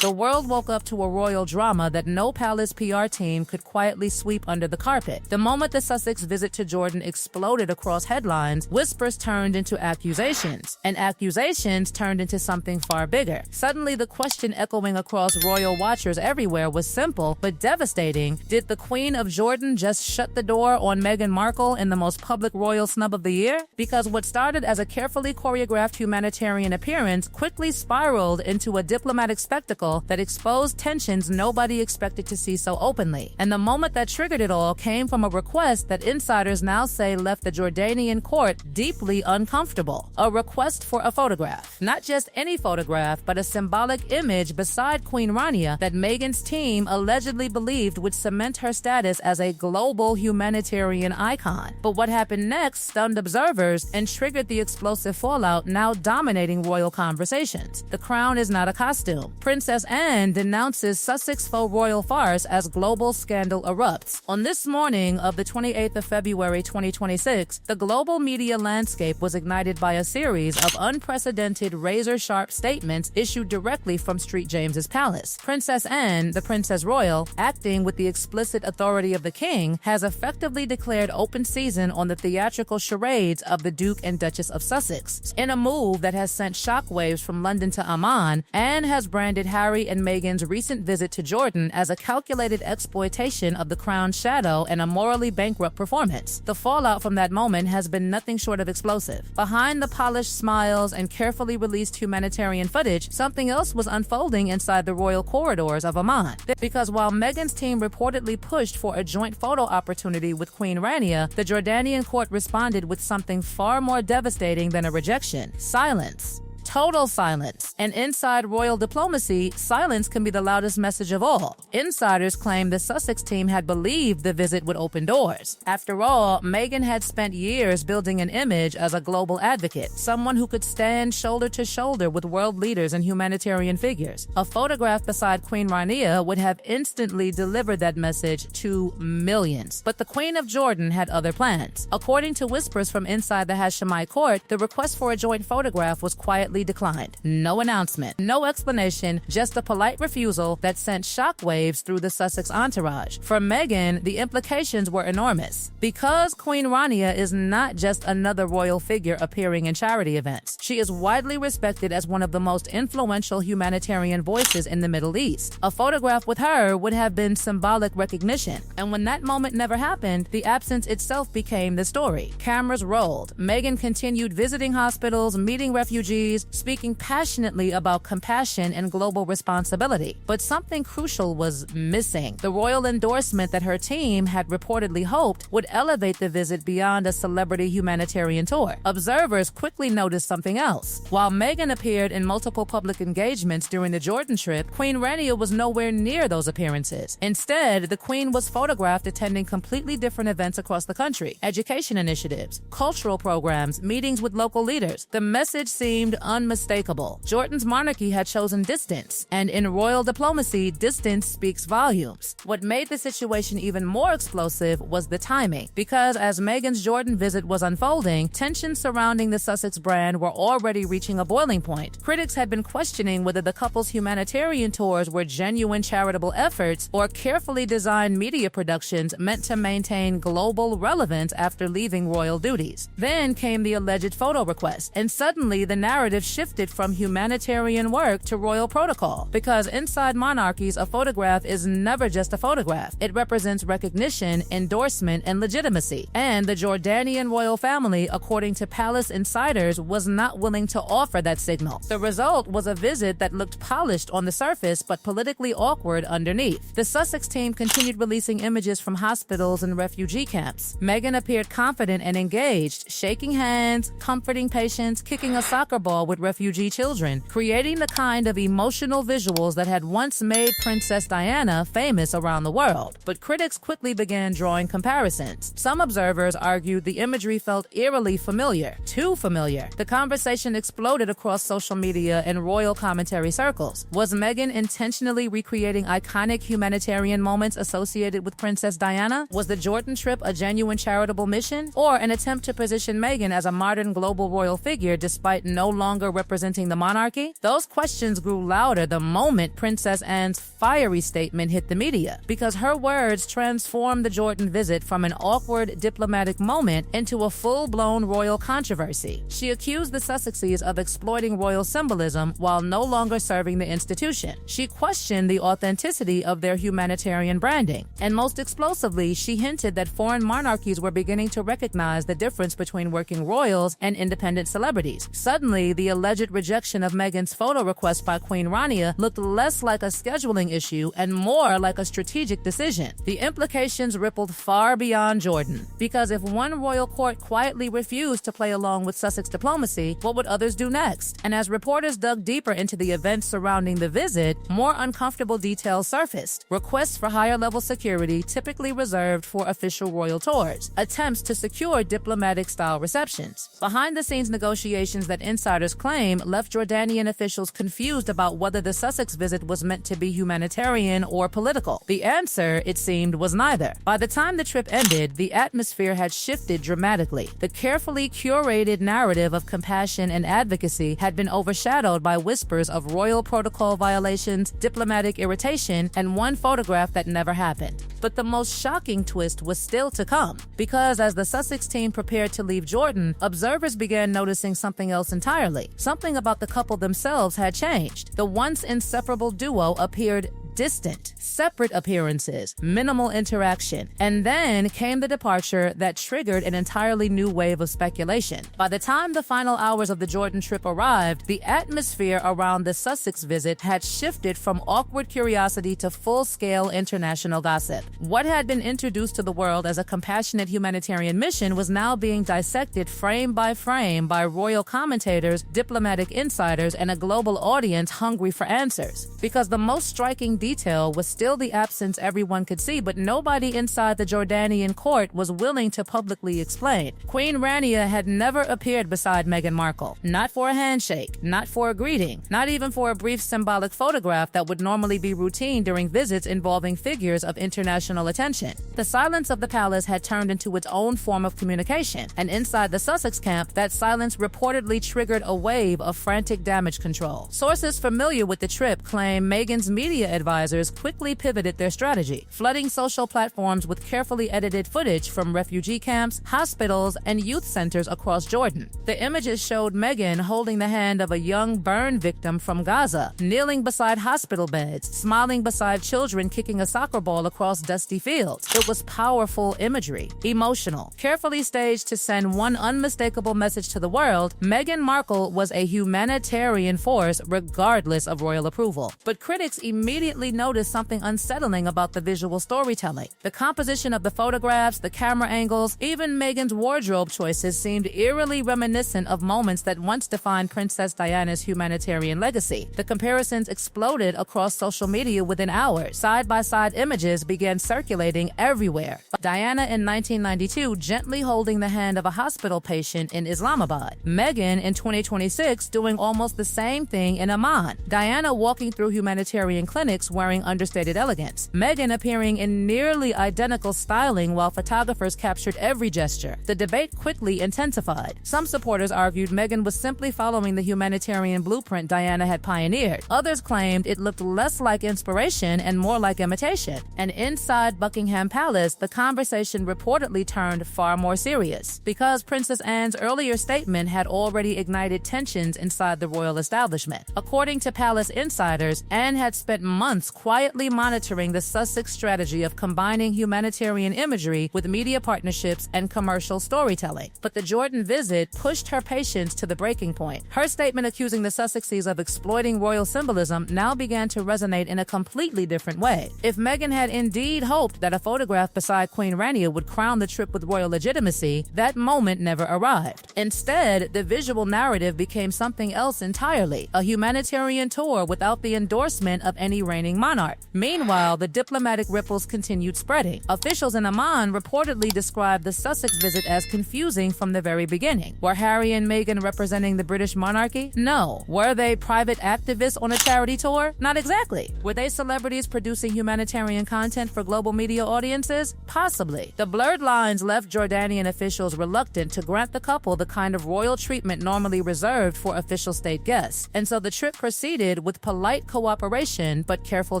The world woke up to a royal drama that no palace PR team could quietly sweep under the carpet. The moment the Sussex visit to Jordan exploded across headlines, whispers turned into accusations, and accusations turned into something far bigger. Suddenly, the question echoing across royal watchers everywhere was simple but devastating. Did the Queen of Jordan just shut the door on Meghan Markle in the most public royal snub of the year? Because what started as a carefully choreographed humanitarian appearance quickly spiraled into a diplomatic spectacle that exposed tensions nobody expected to see so openly. And the moment that triggered it all came from a request that insiders now say left the Jordanian court deeply uncomfortable. A request for a photograph. Not just any photograph, but a symbolic image beside Queen Rania that Meghan's team allegedly believed would cement her status as a global humanitarian icon. But what happened next stunned observers and triggered the explosive fallout now dominating royal conversations. The crown is not a costume. Princess Anne denounces Sussex faux royal farce as global scandal erupts. On this morning of the 28th of February 2026, the global media landscape was ignited by a series of unprecedented razor-sharp statements issued directly from St. James's Palace. Princess Anne, the Princess Royal, acting with the explicit authority of the king, has effectively declared open season on the theatrical charades of the Duke and Duchess of Sussex. In a move that has sent shockwaves from London to Amman, Anne has branded Harry and Meghan's recent visit to Jordan as a calculated exploitation of the crown's shadow and a morally bankrupt performance. The fallout from that moment has been nothing short of explosive. Behind the polished smiles and carefully released humanitarian footage, something else was unfolding inside the royal corridors of Amman. Because while Meghan's team reportedly pushed for a joint photo opportunity with Queen Rania, the Jordanian court responded with something far more devastating than a rejection: silence. Total silence. And inside royal diplomacy, silence can be the loudest message of all. Insiders claim the Sussex team had believed the visit would open doors. After all, Meghan had spent years building an image as a global advocate, someone who could stand shoulder to shoulder with world leaders and humanitarian figures. A photograph beside Queen Rania would have instantly delivered that message to millions. But the Queen of Jordan had other plans. According to whispers from inside the Hashemite court, the request for a joint photograph was quietly declined. No announcement, no explanation, just a polite refusal that sent shockwaves through the Sussex entourage. For Meghan, the implications were enormous. Because Queen Rania is not just another royal figure appearing in charity events. She is widely respected as one of the most influential humanitarian voices in the Middle East. A photograph with her would have been symbolic recognition. And when that moment never happened, the absence itself became the story. Cameras rolled. Meghan continued visiting hospitals, meeting refugees, speaking passionately about compassion and global responsibility. But something crucial was missing: the royal endorsement that her team had reportedly hoped would elevate the visit beyond a celebrity humanitarian tour. Observers quickly noticed something else. While Meghan appeared in multiple public engagements during the Jordan trip, Queen Rania was nowhere near those appearances. Instead, the Queen was photographed attending completely different events across the country: education initiatives, cultural programs, meetings with local leaders. The message seemed unmistakable. Jordan's monarchy had chosen distance, and in royal diplomacy, distance speaks volumes. What made the situation even more explosive was the timing, because as Meghan's Jordan visit was unfolding, tensions surrounding the Sussex brand were already reaching a boiling point. Critics had been questioning whether the couple's humanitarian tours were genuine charitable efforts or carefully designed media productions meant to maintain global relevance after leaving royal duties. Then came the alleged photo request, and suddenly the narrative shifted from humanitarian work to royal protocol. Because inside monarchies, a photograph is never just a photograph. It represents recognition, endorsement, and legitimacy. And the Jordanian royal family, according to palace insiders, was not willing to offer that signal. The result was a visit that looked polished on the surface but politically awkward underneath. The Sussex team continued releasing images from hospitals and refugee camps. Meghan appeared confident and engaged, shaking hands, comforting patients, kicking a soccer ball with refugee children, creating the kind of emotional visuals that had once made Princess Diana famous around the world. But critics quickly began drawing comparisons. Some observers argued the imagery felt eerily familiar, too familiar. The conversation exploded across social media and royal commentary circles. Was Meghan intentionally recreating iconic humanitarian moments associated with Princess Diana? Was the Jordan trip a genuine charitable mission, or an attempt to position Meghan as a modern global royal figure despite no longer longer representing the monarchy? Those questions grew louder the moment Princess Anne's fiery statement hit the media, because her words transformed the Jordan visit from an awkward diplomatic moment into a full-blown royal controversy. She accused the Sussexes of exploiting royal symbolism while no longer serving the institution. She questioned the authenticity of their humanitarian branding. And most explosively, she hinted that foreign monarchies were beginning to recognize the difference between working royals and independent celebrities. Suddenly, the alleged rejection of Meghan's photo request by Queen Rania looked less like a scheduling issue and more like a strategic decision. The implications rippled far beyond Jordan, because if one royal court quietly refused to play along with Sussex diplomacy, what would others do next? And as reporters dug deeper into the events surrounding the visit, more uncomfortable details surfaced. Requests for higher-level security typically reserved for official royal tours, attempts to secure diplomatic-style receptions. Behind-the-scenes negotiations that insiders claim left Jordanian officials confused about whether the Sussex visit was meant to be humanitarian or political. The answer, it seemed, was neither. By the time the trip ended, the atmosphere had shifted dramatically. The carefully curated narrative of compassion and advocacy had been overshadowed by whispers of royal protocol violations, diplomatic irritation, and one photograph that never happened. But the most shocking twist was still to come, because as the Sussex team prepared to leave Jordan, observers began noticing something else entirely. Something about the couple themselves had changed. The once inseparable duo appeared distant, separate appearances, minimal interaction, and then came the departure that triggered an entirely new wave of speculation. By the time the final hours of the Jordan trip arrived, the atmosphere around the Sussex visit had shifted from awkward curiosity to full-scale international gossip. What had been introduced to the world as a compassionate humanitarian mission was now being dissected frame by frame by royal commentators, diplomatic insiders, and a global audience hungry for answers. Because the most striking detail was still the absence everyone could see, but nobody inside the Jordanian court was willing to publicly explain. Queen Rania had never appeared beside Meghan Markle. Not for a handshake, not for a greeting, not even for a brief symbolic photograph that would normally be routine during visits involving figures of international attention. The silence of the palace had turned into its own form of communication, and inside the Sussex camp, that silence reportedly triggered a wave of frantic damage control. Sources familiar with the trip claim Meghan's media advisors quickly pivoted their strategy, flooding social platforms with carefully edited footage from refugee camps, hospitals, and youth centers across Jordan. The images showed Meghan holding the hand of a young burn victim from Gaza, kneeling beside hospital beds, smiling beside children kicking a soccer ball across dusty fields. It was powerful imagery, emotional, carefully staged to send one unmistakable message to the world: Meghan Markle was a humanitarian force regardless of royal approval. But critics immediately noticed something unsettling about the visual storytelling. The composition of the photographs, the camera angles, even Meghan's wardrobe choices seemed eerily reminiscent of moments that once defined Princess Diana's humanitarian legacy. The comparisons exploded across social media within hours. Side-by-side images began circulating everywhere. Diana in 1992 gently holding the hand of a hospital patient in Islamabad. Meghan in 2026 doing almost the same thing in Amman. Diana walking through humanitarian clinics wearing understated elegance. Meghan appearing in nearly identical styling while photographers captured every gesture. The debate quickly intensified. Some supporters argued Meghan was simply following the humanitarian blueprint Diana had pioneered. Others claimed it looked less like inspiration and more like imitation. And inside Buckingham Palace, the conversation reportedly turned far more serious, because Princess Anne's earlier statement had already ignited tensions inside the royal establishment. According to palace insiders, Anne had spent months quietly monitoring the Sussex strategy of combining humanitarian imagery with media partnerships and commercial storytelling. But the Jordan visit pushed her patience to the breaking point. Her statement accusing the Sussexes of exploiting royal symbolism now began to resonate in a completely different way. If Meghan had indeed hoped that a photograph beside Queen Rania would crown the trip with royal legitimacy, that moment never arrived. Instead, the visual narrative became something else entirely: a humanitarian tour without the endorsement of any reigning reigning monarch. Meanwhile, the diplomatic ripples continued spreading. Officials in Amman reportedly described the Sussex visit as confusing from the very beginning. Were Harry and Meghan representing the British monarchy? No. Were they private activists on a charity tour? Not exactly. Were they celebrities producing humanitarian content for global media audiences? Possibly. The blurred lines left Jordanian officials reluctant to grant the couple the kind of royal treatment normally reserved for official state guests, and so the trip proceeded with polite cooperation but careful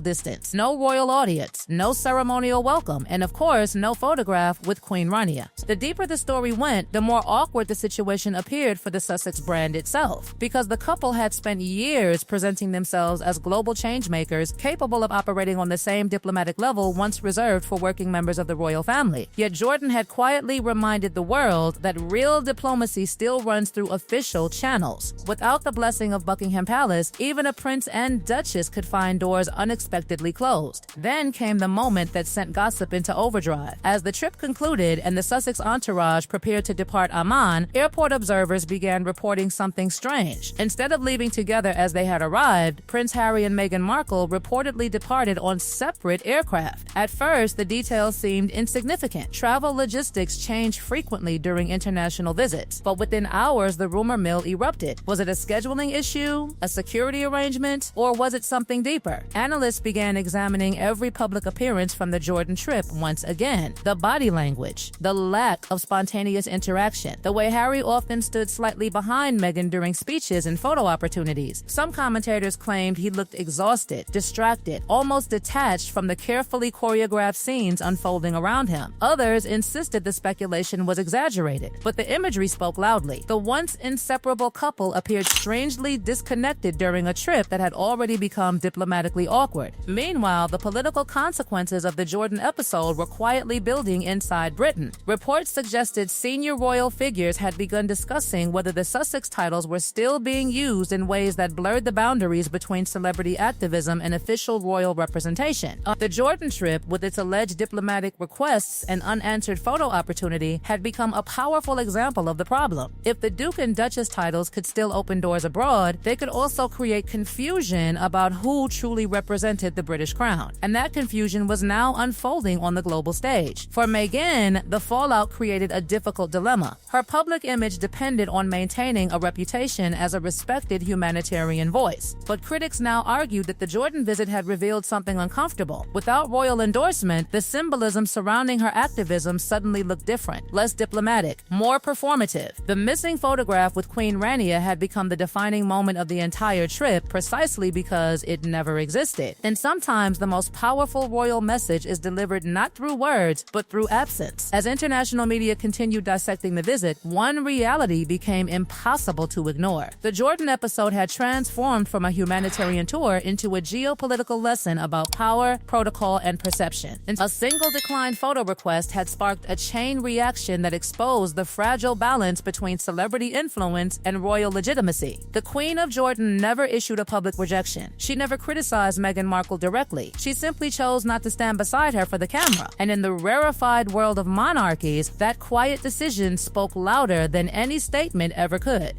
distance. No royal audience, no ceremonial welcome, and of course, no photograph with Queen Rania. The deeper the story went, the more awkward the situation appeared for the Sussex brand itself, because the couple had spent years presenting themselves as global changemakers capable of operating on the same diplomatic level once reserved for working members of the royal family. Yet Jordan had quietly reminded the world that real diplomacy still runs through official channels. Without the blessing of Buckingham Palace, even a prince and duchess could find doors unexpectedly closed. Then came the moment that sent gossip into overdrive. As the trip concluded and the Sussex entourage prepared to depart Amman, airport observers began reporting something strange. Instead of leaving together as they had arrived, Prince Harry and Meghan Markle reportedly departed on separate aircraft. At first, the details seemed insignificant. Travel logistics change frequently during international visits, but within hours, the rumor mill erupted. Was it a scheduling issue, a security arrangement, or was it something deeper? Analysts began examining every public appearance from the Jordan trip once again. The body language, the lack of spontaneous interaction, the way Harry often stood slightly behind Meghan during speeches and photo opportunities. Some commentators claimed he looked exhausted, distracted, almost detached from the carefully choreographed scenes unfolding around him. Others insisted the speculation was exaggerated, but the imagery spoke loudly. The once inseparable couple appeared strangely disconnected during a trip that had already become diplomatically awkward. Meanwhile, the political consequences of the Jordan episode were quietly building inside Britain. Reports suggested senior royal figures had begun discussing whether the Sussex titles were still being used in ways that blurred the boundaries between celebrity activism and official royal representation. The Jordan trip, with its alleged diplomatic requests and unanswered photo opportunity, had become a powerful example of the problem. If the Duke and Duchess titles could still open doors abroad, they could also create confusion about who truly represented the British crown. And that confusion was now unfolding on the global stage. For Meghan, the fallout created a difficult dilemma. Her public image depended on maintaining a reputation as a respected humanitarian voice. But critics now argued that the Jordan visit had revealed something uncomfortable. Without royal endorsement, the symbolism surrounding her activism suddenly looked different, less diplomatic, more performative. The missing photograph with Queen Rania had become the defining moment of the entire trip precisely because it never existed. And sometimes the most powerful royal message is delivered not through words, but through absence. As international media continued dissecting the visit, one reality became impossible to ignore. The Jordan episode had transformed from a humanitarian tour into a geopolitical lesson about power, protocol, and perception. And a single declined photo request had sparked a chain reaction that exposed the fragile balance between celebrity influence and royal legitimacy. The Queen of Jordan never issued a public rejection. She never criticized Meghan Markle directly. She simply chose not to stand beside her for the camera. And in the rarefied world of monarchies, that quiet decision spoke louder than any statement ever could.